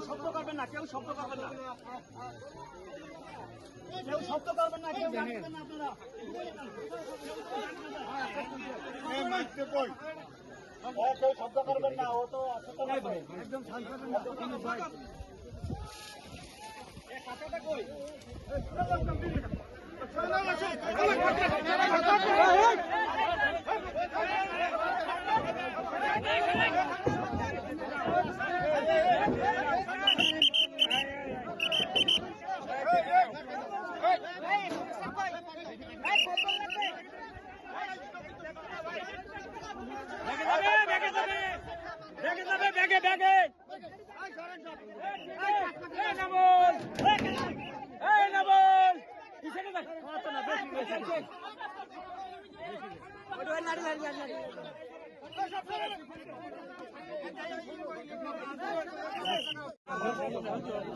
শব্দ করবেন না, কেউ শব্দ করবেন না, কেউ শব্দ করবেন না, কেউ ডাকবেন না আপনারা। কেউ শব্দ করবেন না, ও তো একদম শান্ত করবেন না। কাটাটা কই?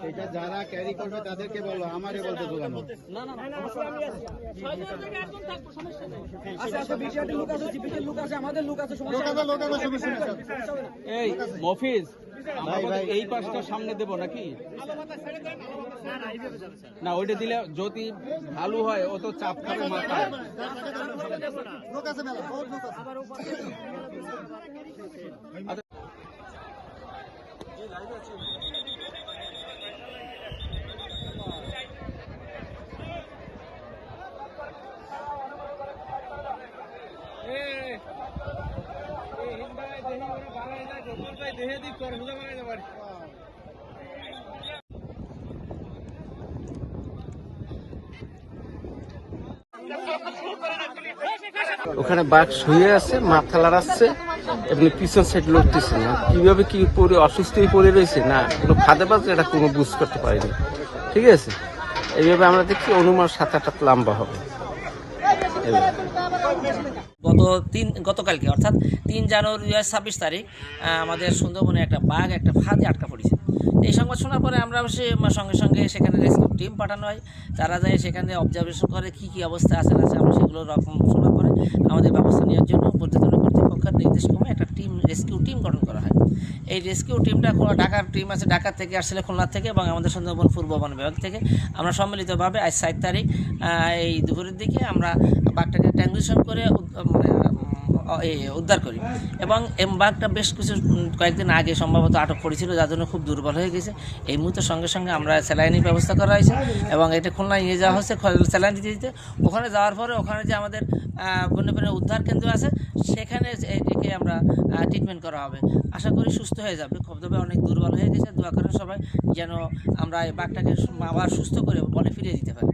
এটা যারা ক্যারি করবে তাদেরকে বলো, আমারে বলতে দোকানো এই মফিজ এই পাশটা সামনে দেব নাকি? না ওইটা দিলে যদি ভালো হয় ও তো চাপ খাবে মাথায়। ওখানে বাঘ শুয়ে আছে, মাথা লড়াচ্ছে, এমনি পিছন সাইড লড়তেছে না। কিভাবে কি পরে অসুস্থ হয়ে পড়ে রয়েছে না কোনো ফাঁদে পাচ্ছে, এটা কোনো বুঝ করতে পারিনি। ঠিক আছে, এইভাবে আমরা দেখছি অনুমান 7-8 লম্বা হবে। গতকালকে অর্থাৎ 3 জানুয়ারি 2026 তারিখ আমাদের সুন্দরবনে একটা বাঘ একটা ফাঁদে আটকা পড়েছে। এই সংবাদ শোনার পরে আমরা অবশ্যই সঙ্গে সঙ্গে সেখানে রেস্কিউ টিম পাঠানো হয়, তারা যায় সেখানে অবজারভেশন করে কী কী অবস্থা আছে না আছে। আমরা সেগুলো রকম শোনার পরে আমাদের ব্যবস্থা নেওয়ার জন্য পর্যটন কর্তৃপক্ষের নির্দেশ ক্রমে একটা টিম রেস্কিউ টিম গঠন করা হয়। এই রেস্কিউ টিমটা ঢাকার টিম আছে, ঢাকা থেকে আসলে খুলনা থেকে এবং আমাদের সুন্দরবন পূর্ব বন বিভাগ থেকে আমরা সম্মিলিতভাবে আজ 7 তারিখ এই দুপুরের দিকে আমরা বাঘটাকে ট্যাঙ্গুলেশন করে উদ্ধার করি। এবং বাঘটা বেশ কয়েকদিন আগে সম্ভবত আটক করেছিল, যার জন্য খুব দুর্বল হয়ে গেছে। এই মুহূর্তে সঙ্গে সঙ্গে আমরা স্যালাইনের ব্যবস্থা করা হয়েছে এবং এটা খুলনায় নিয়ে যাওয়া হচ্ছে স্যালাইন দিতে দিতে। ওখানে যাওয়ার পরে ওখানে যে আমাদের বন্যপ্রাণী উদ্ধার কেন্দ্র আছে সেখানে একে আমরা ট্রিটমেন্ট করা হবে। আশা করি সুস্থ হয়ে যাবে। তবে অনেক দুর্বল হয়ে গেছে, দোয়া করেন সবাই যেন আমরা এই বাঘটাকে আবার সুস্থ করে বনে ফিরিয়ে দিতে পারি।